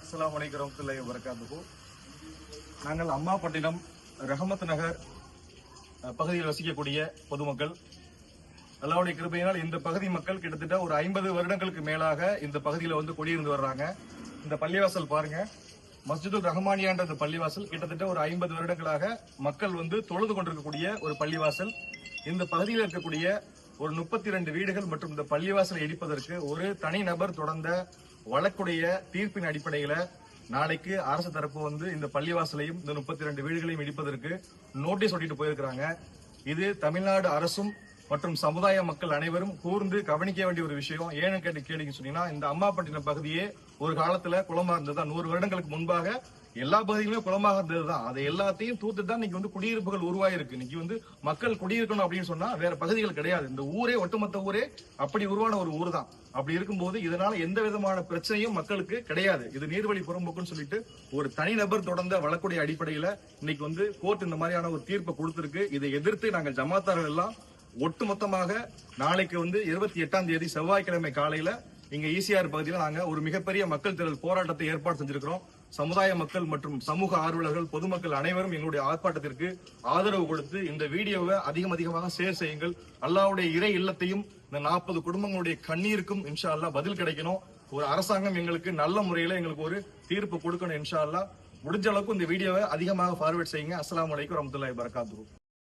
அஸ்ஸலாமு அலைக்கும் வரஹ்மத்துல்லாஹி வபரகாத்துஹு. நாங்கள் அம்மாப்பட்டினம் ரஹமத் நகர் பகுதியில் வசிக்கக்கூடிய பொதுமக்கள். அல்லாஹ்வுடைய கிருபையினால் இந்த பகுதி மக்கள் கிட்டத்தட்ட ஒரு 50 வருடங்களுக்கு மேலாக இந்த பகுதியில் வந்து குடியிருந்து வர்றாங்க. இந்த பள்ளிவாசல் பாருங்க, மஸ்ஜிதுல் ரஹ்மானியான்ற இந்த பள்ளிவாசல் கிட்டத்தட்ட ஒரு 50 வருடங்களாக மக்கள் வந்து தொழுது கொண்டிருக்கக்கூடிய ஒரு பள்ளிவாசல். இந்த பகுதியில் இருக்கக்கூடிய ஒரு 32 வீடுகள் மற்றும் இந்த பள்ளிவாசலை இடிப்பதற்கு ஒரு தனிநபர் தொடர்ந்த வழக்குடைய தீர்ப்பின் அடிப்படையில நாளைக்கு அரசு தரப்பு வந்து இந்த பள்ளிவாசலையும் இந்த 32 வீடுகளையும் இடிப்பதற்கு நோட்டீஸ் ஒட்டிட்டு போயிருக்கிறாங்க. இது தமிழ்நாடு அரசும் மற்றும் சமுதாய மக்கள் அனைவரும் கூர்ந்து கவனிக்க வேண்டிய ஒரு விஷயம். ஏன்னு கேட்டீங்கன்னு சொன்னீங்கன்னா, இந்த அம்மாப்பட்டினம் பகுதியே ஒரு காலத்துல குளமா இருந்ததுதான். 100 வருடங்களுக்கு முன்பாக எல்லா பகுதிகளுமே குளமாக இருந்ததுதான். அதை எல்லாத்தையும் தூத்து தான் இன்னைக்கு வந்து குடியிருப்புகள் உருவாயிருக்கு. இன்னைக்கு வந்து மக்கள் குடியிருக்கணும் அப்படின்னு சொன்னா வேற பகுதிகள் கிடையாது. இந்த ஊரே, ஒட்டுமொத்த ஊரே அப்படி உருவான ஒரு ஊர் தான். அப்படி இருக்கும்போது இதனால எந்த விதமான பிரச்சனையும் மக்களுக்கு கிடையாது. இது நீர்வழி புறம்போக்குன்னு சொல்லிட்டு ஒரு தனிநபர் தொடர்ந்த வழக்குடைய அடிப்படையில இன்னைக்கு வந்து கோர்ட் இந்த மாதிரியான ஒரு தீர்ப்பை கொடுத்திருக்கு. இதை எதிர்த்து நாங்கள் ஜமாத்தார்கள் எல்லாம் ஒட்டுமொத்தமாக நாளைக்கு வந்து 28ஆம் தேதி செவ்வாய்க்கிழமை காலையில இங்க ஈசிஆர் பகுதியில் நாங்க ஒரு மிகப்பெரிய மக்கள் திரள் போராட்டத்தை ஏற்பாடு செஞ்சிருக்கிறோம். சமுதாய மக்கள் மற்றும் சமூக ஆர்வலர்கள், பொதுமக்கள் அனைவரும் எங்களுடைய ஆர்ப்பாட்டத்திற்கு ஆதரவு கொடுத்து இந்த வீடியோவை அதிகமாக ஷேர் செய்யுங்கள். அல்லாஹ்வுடைய இறை இல்லத்தையும் இந்த 40 குடும்பங்களுடைய கண்ணீருக்கும் இன்ஷா அல்லாஹ் பதில் கிடைக்கணும். ஒரு அரசாங்கம் எங்களுக்கு நல்ல முறையில எங்களுக்கு ஒரு தீர்ப்பு கொடுக்கணும். இன்ஷா அல்லாஹ் முடிஞ்ச அளவுக்கு இந்த வீடியோவை அதிகமாக ஃபார்வர்ட் செய்யுங்க. அஸ்ஸலாமு அலைக்கும் வரஹ்மத்துல்லாஹி வபரகாத்துஹு.